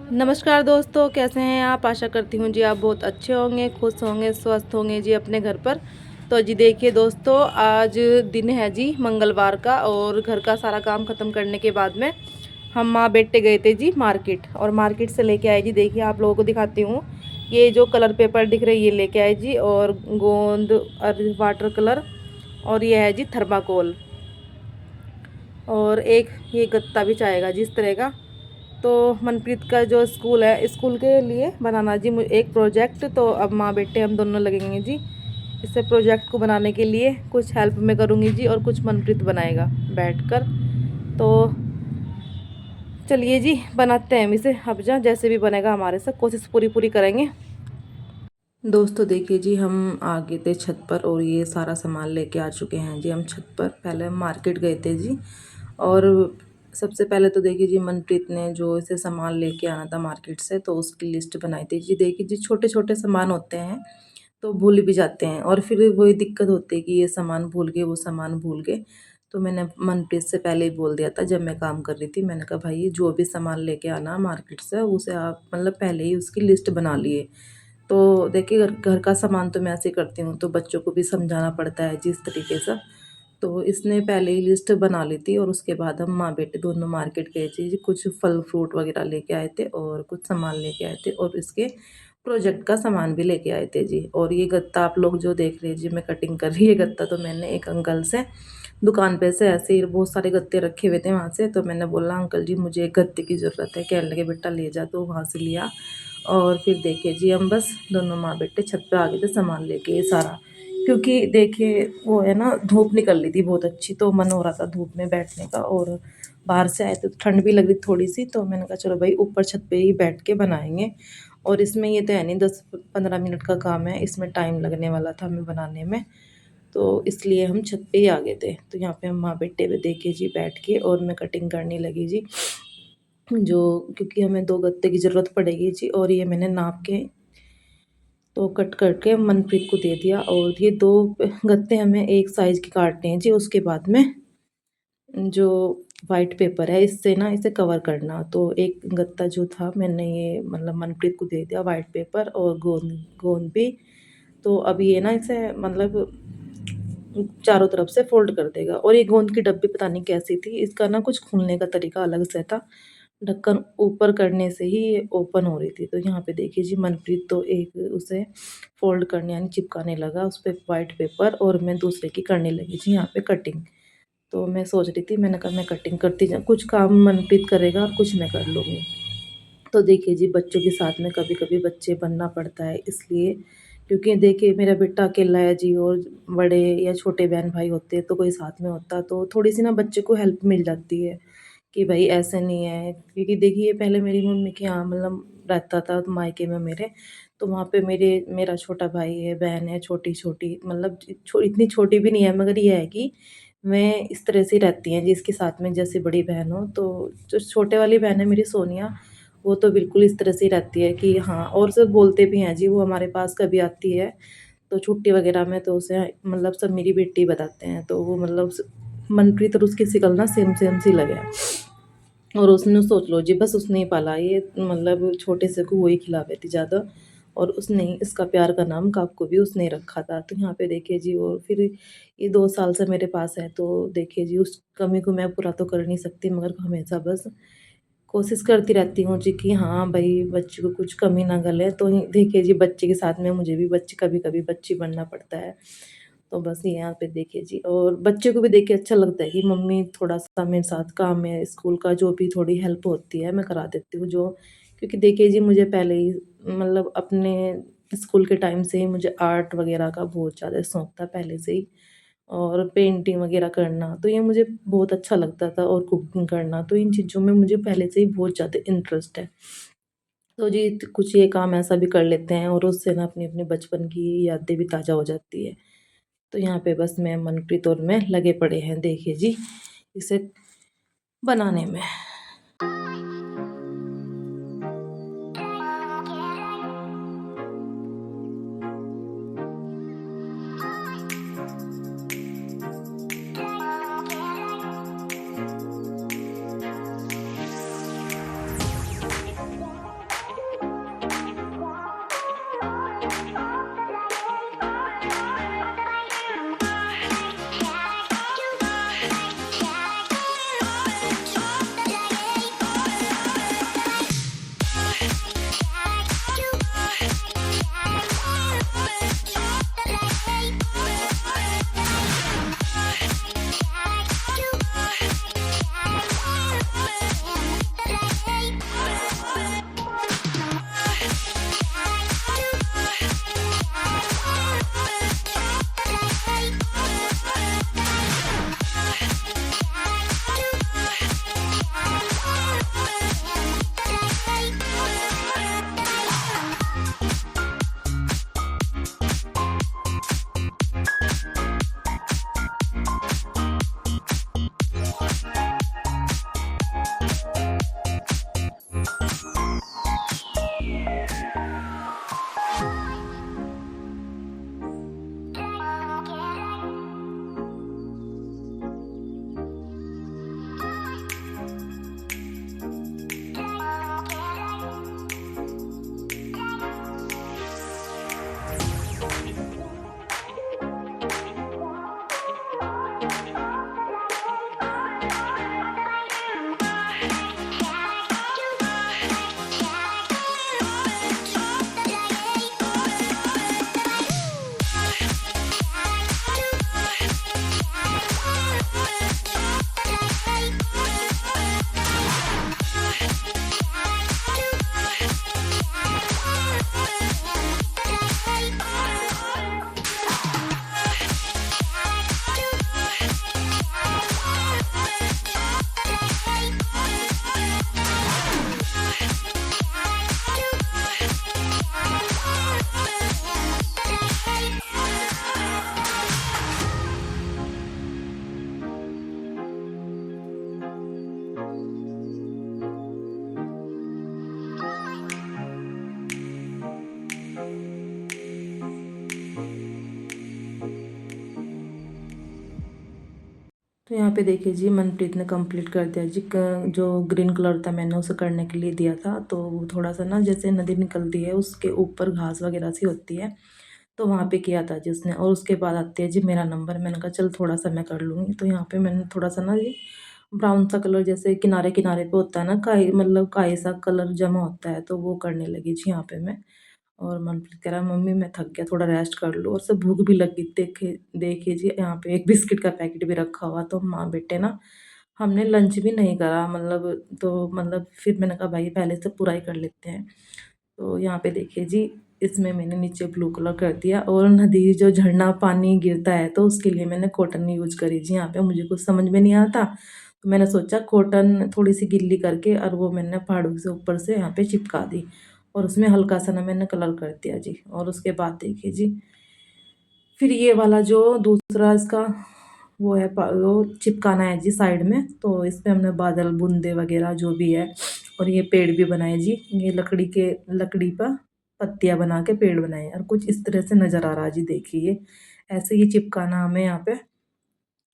नमस्कार दोस्तों, कैसे हैं आप। आशा करती हूँ जी आप बहुत अच्छे होंगे, खुश होंगे, स्वस्थ होंगे जी अपने घर पर। तो जी देखिए दोस्तों, आज दिन है जी मंगलवार का और घर का सारा काम ख़त्म करने के बाद में हम माँ बेटे गए थे जी मार्केट। और मार्केट से लेके आए जी, देखिए आप लोगों को दिखाती हूँ। ये जो कलर पेपर दिख रहे ये लेके आए जी, और गोंद और वाटर कलर, और ये है जी थर्माकोल, और एक ये गत्ता भी चाहेगा जी इस तरह का। तो मनप्रीत का जो स्कूल है, स्कूल के लिए बनाना जी मुझे एक प्रोजेक्ट। तो अब माँ बेटे हम दोनों लगेंगे जी इसे प्रोजेक्ट को बनाने के लिए। कुछ हेल्प मैं करूँगी जी और कुछ मनप्रीत बनाएगा बैठकर। तो चलिए जी बनाते हैं हम इसे। अब जैसे भी बनेगा हमारे साथ कोशिश पूरी पूरी करेंगे। दोस्तों देखिए जी, हम आ गए थे छत पर और ये सारा सामान लेके आ चुके हैं जी हम छत पर। पहले हम मार्केट गए थे जी, और सबसे पहले तो देखिए जी मनप्रीत ने जो इसे सामान लेके आना था मार्केट से, तो उसकी लिस्ट बनाई थी जी। देखिए जी छोटे छोटे सामान होते हैं तो भूल भी जाते हैं, और फिर वही दिक्कत होती है कि ये सामान भूल गए, वो सामान भूल गए। तो मैंने मनप्रीत से पहले ही बोल दिया था जब मैं काम कर रही थी, मैंने कहा भाई जो भी सामान लेके आना मार्केट से उसे आप मतलब पहले ही उसकी लिस्ट बना लिए। तो देखिए घर घर का सामान तो मैं ऐसे ही करती हूँ, तो बच्चों को भी समझाना पड़ता है जिस तरीके से। तो इसने पहले ही लिस्ट बना ली थी, और उसके बाद हम माँ बेटे दोनों मार्केट गए थे जी। कुछ फल फ्रूट वगैरह लेके आए थे और कुछ सामान लेके आए थे, और इसके प्रोजेक्ट का सामान भी लेके आए थे जी। और ये गत्ता आप लोग जो देख रहे हैं जी, मैं कटिंग कर रही है गत्ता, तो मैंने एक अंकल से दुकान पे से ऐसे ही बहुत सारे गत्ते रखे हुए थे वहाँ से, तो मैंने बोला अंकल जी मुझे एक गत्ते की ज़रूरत है। कहने लगे बेटा ले जा, तो वहाँ से लिया। और फिर देखिए जी हम बस दोनों माँ बेटे छत पे आ गए थे सामान लेके ये सारा। क्योंकि देखिए वो है ना, धूप निकल रही थी बहुत अच्छी, तो मन हो रहा था धूप में बैठने का। और बाहर से आए थे तो ठंड भी लग रही थोड़ी सी, तो मैंने कहा चलो भाई ऊपर छत पे ही बैठ के बनाएंगे। और इसमें ये तो है नहीं 10-15 मिनट का काम है, इसमें टाइम लगने वाला था हमें बनाने में। तो इसलिए हम छत पे ही आ गए थे। तो यहाँ पे हम माँ बेटे पे देखिए जी बैठ के, और मैं कटिंग करने लगी जी जो, क्योंकि हमें 2 गत्ते की ज़रूरत पड़ेगी जी। और ये मैंने नाप के तो कट करके मनप्रीत को दे दिया। और ये 2 गत्ते हमें एक साइज़ के काटने हैं जी। उसके बाद में जो वाइट पेपर है इससे ना इसे कवर करना। तो एक गत्ता जो था मैंने ये मतलब मनप्रीत को दे दिया वाइट पेपर, और गोंद गोंद भी। तो अब ये ना इसे मतलब चारों तरफ से फ़ोल्ड कर देगा। और ये गोंद की डब्बी पता नहीं कैसी थी, इसका ना कुछ खुलने का तरीका अलग से था। ढक्कन ऊपर करने से ही ये ओपन हो रही थी। तो यहाँ पे देखिए जी मनप्रीत तो एक उसे फ़ोल्ड करने यानी चिपकाने लगा उस पे व्हाइट पेपर, और मैं दूसरे की करने लगी जी यहाँ पे कटिंग। तो मैं सोच रही थी, मैंने कहा मैं कटिंग करती जाऊँ, कुछ काम मनप्रीत करेगा और कुछ मैं कर लूँगी। तो देखिए जी बच्चों के साथ में कभी-कभी बच्चे बनना पड़ता है, इसलिए क्योंकि देखिए मेरा बेटा अकेला है जी, और बड़े या छोटे बहन-भाई होते तो कोई साथ में होता तो थोड़ी-सी ना बच्चे को हेल्प मिल जाती है कि भाई ऐसे नहीं है। क्योंकि देखिए पहले मेरी मम्मी के यहाँ मतलब रहता था मायके में मेरे, तो वहाँ पे मेरा छोटा भाई है, बहन है छोटी-छोटी, मतलब इतनी छोटी भी नहीं है, मगर ये है कि मैं इस तरह से रहती हैं जिसके साथ में जैसे बड़ी बहन हो। तो जो छोटे वाली बहन है मेरी सोनिया, वो तो बिल्कुल इस तरह से ही रहती है कि हाँ, और सब बोलते भी हैं जी, वो हमारे पास कभी आती है तो छुट्टी वगैरह में, तो उसे मतलब सब मेरी बेटी बताते हैं। तो वो मतलब मनप्रीत और उसकी शिकल ना सेम सेम सी लगे। और उसने सोच लो जी बस उसने ही पाला ये, मतलब छोटे से को वही खिलावे थी ज़्यादा। और उसने ही इसका प्यार का नाम काकू भी उसने ही रखा था। तो यहाँ पे देखिए जी, और फिर ये 2 साल से मेरे पास है, तो देखिए जी उस कमी को मैं पूरा तो कर नहीं सकती, मगर हमेशा बस कोशिश करती रहती हूँ जी कि हाँ भाई बच्चे को कुछ कमी ना गले। तो देखिए जी बच्चे के साथ में मुझे भी बच्चे कभी कभी बच्ची बनना पड़ता है। तो बस ये यहाँ पे देखिए जी, और बच्चे को भी देख के अच्छा लगता है कि मम्मी थोड़ा-सा मेरे साथ काम में स्कूल का जो भी थोड़ी हेल्प होती है मैं करा देती हूँ जो। क्योंकि देखिए जी मुझे पहले ही मतलब अपने स्कूल के टाइम से ही मुझे आर्ट वगैरह का बहुत ज़्यादा शौक था पहले से ही, और पेंटिंग वगैरह करना तो ये मुझे बहुत अच्छा लगता था, और कुकिंग करना, तो इन चीज़ों में मुझे पहले से ही बहुत ज़्यादा इंटरेस्ट है। तो जी कुछ ये काम ऐसा भी कर लेते हैं, और उससे ना अपनी-अपनी बचपन की यादें भी ताज़ा हो जाती है। तो यहाँ पे बस मैं मनप्रीत और मैं लगे पड़े हैं देखिए जी इसे बनाने में। तो यहाँ पे देखिए जी मनप्रीत ने कंप्लीट कर दिया जी। जो ग्रीन कलर था मैंने उसे करने के लिए दिया था, तो थोड़ा सा ना जैसे नदी निकलती है उसके ऊपर घास वगैरह सी होती है, तो वहाँ पे किया था जी उसने। और उसके बाद आती है जी मेरा नंबर। मैंने कहा चल थोड़ा सा मैं कर लूँगी। तो यहाँ पे मैंने थोड़ा सा ना जी ब्राउन सा कलर जैसे किनारे किनारे पे होता है ना, काई मतलब काई सा कलर जमा होता है, तो वो करने लगी जी यहाँ पे मैं। और मनप्रीत कह रहा मम्मी मैं थक गया, थोड़ा रेस्ट कर लो। और सब भूख भी लगी। देखे देखिए जी यहाँ पे एक बिस्किट का पैकेट भी रखा हुआ। तो माँ बेटे ना हमने लंच भी नहीं करा, मतलब तो मतलब फिर मैंने कहा भाई पहले से पूरा ही कर लेते हैं। तो यहाँ पे देखिए जी इसमें मैंने नीचे ब्लू कलर कर दिया। और नदी जो झरना पानी गिरता है तो उसके लिए मैंने कॉटन यूज करी जी। यहाँ पे मुझे कुछ समझ में नहीं आता, तो मैंने सोचा कॉटन थोड़ी सी गिल्ली करके और वो मैंने पहाड़ों से ऊपर से यहाँ पे चिपका दी। और उसमें हल्का सा ना मैंने कलर कर दिया जी। और उसके बाद देखिए जी फिर ये वाला जो दूसरा इसका वो है वो चिपकाना है जी साइड में। तो इस पे हमने बादल बूंदे वगैरह जो भी है, और ये पेड़ भी बनाए जी। ये लकड़ी पर पत्तियां बना के पेड़ बनाए और कुछ इस तरह से नज़र आ रहा है जी। देखिए ऐसे ही चिपकाना हमें यहाँ पे।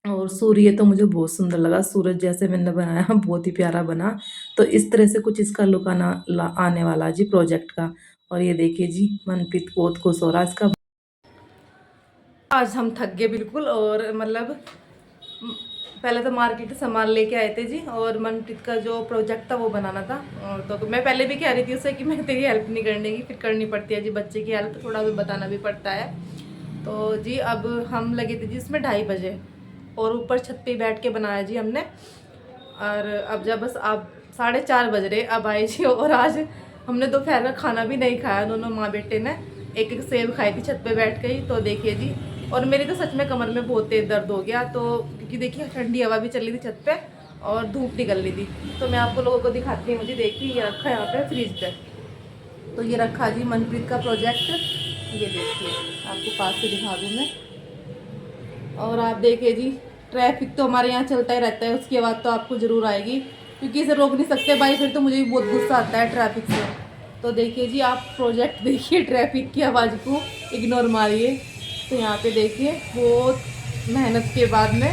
और सूर्य तो मुझे बहुत सुंदर लगा, सूरज जैसे मैंने बनाया बहुत ही प्यारा बना। तो इस तरह से कुछ इसका लुक आने वाला जी प्रोजेक्ट का। और ये देखिए जी मनप्रीत बहुत खुश हो रहा है इसका। आज हम थक गए बिल्कुल। और मतलब पहले तो मार्केट से सामान लेके आए थे जी, और मनप्रीत का जो प्रोजेक्ट था वो बनाना था। और तो मैं पहले भी कह रही थी उसे कि मैं तेरी हेल्प नहीं करने की, फिर करनी पड़ती है जी बच्चे की हेल्प, थोड़ा भी बताना भी पड़ता है। तो जी अब हम लगे थे जी इसमें 2:30 बजे, और ऊपर छत पे बैठ के बनाया जी हमने। और अब जब बस अब 4:30 बज रहे अब आए जी। और आज हमने दोपहर का खाना भी नहीं खाया, दोनों माँ बेटे ने एक एक सेब खाई थी छत पे बैठ गई। तो देखिए जी, और मेरी तो सच में कमर में बहुत तेज दर्द हो गया। तो क्योंकि देखिए ठंडी हवा भी चल रही थी छत पे और धूप निकल रही थी। तो मैं आपको लोगों को दिखाती हूँ जी। देखिए ये रखा है यहाँ पे फ्रिज पे। तो ये रखा जी मनप्रीत का प्रोजेक्ट। ये देखिए आपको पास से दिखा दूँ मैं। और आप देखिए जी ट्रैफिक तो हमारे यहाँ चलता ही रहता है, उसकी आवाज़ तो आपको ज़रूर आएगी क्योंकि इसे रोक नहीं सकते भाई, फिर तो मुझे भी बहुत गुस्सा आता है ट्रैफिक से। तो देखिए जी आप प्रोजेक्ट देखिए, ट्रैफिक की आवाज़ को इग्नोर मारिए। तो यहाँ पे देखिए बहुत मेहनत के बाद में,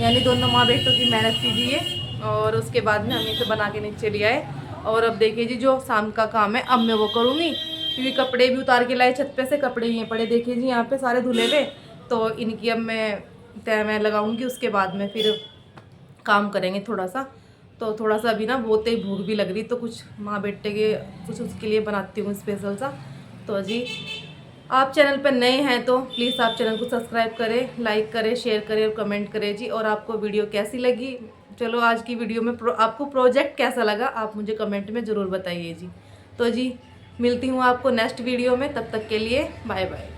यानी दोनों माँ बेटों की मेहनत कीजिए, और उसके बाद में हम इसे बना के नीचे ले आए। और अब देखिए जी जो शाम का काम है अब मैं वो करूँगी, क्योंकि कपड़े भी उतार के लाए छत पे से, कपड़े ये पड़े देखिए जी यहाँ पे सारे धुले हुए। तो इनकी अब मैं तय मैं लगाऊंगी, उसके बाद में फिर काम करेंगे थोड़ा सा। तो थोड़ा सा अभी ना बहुत ही भूख भी लग रही, तो कुछ माँ बेटे के कुछ उसके लिए बनाती हूँ स्पेशल सा। तो जी आप चैनल पर नए हैं तो प्लीज़ आप चैनल को सब्सक्राइब करें, लाइक करें, शेयर करें और कमेंट करें जी। और आपको वीडियो कैसी लगी, चलो आज की वीडियो में आपको प्रोजेक्ट कैसा लगा आप मुझे कमेंट में ज़रूर बताइए जी। तो जी मिलती हूँ आपको नेक्स्ट वीडियो में, तब तक के लिए बाय बाय।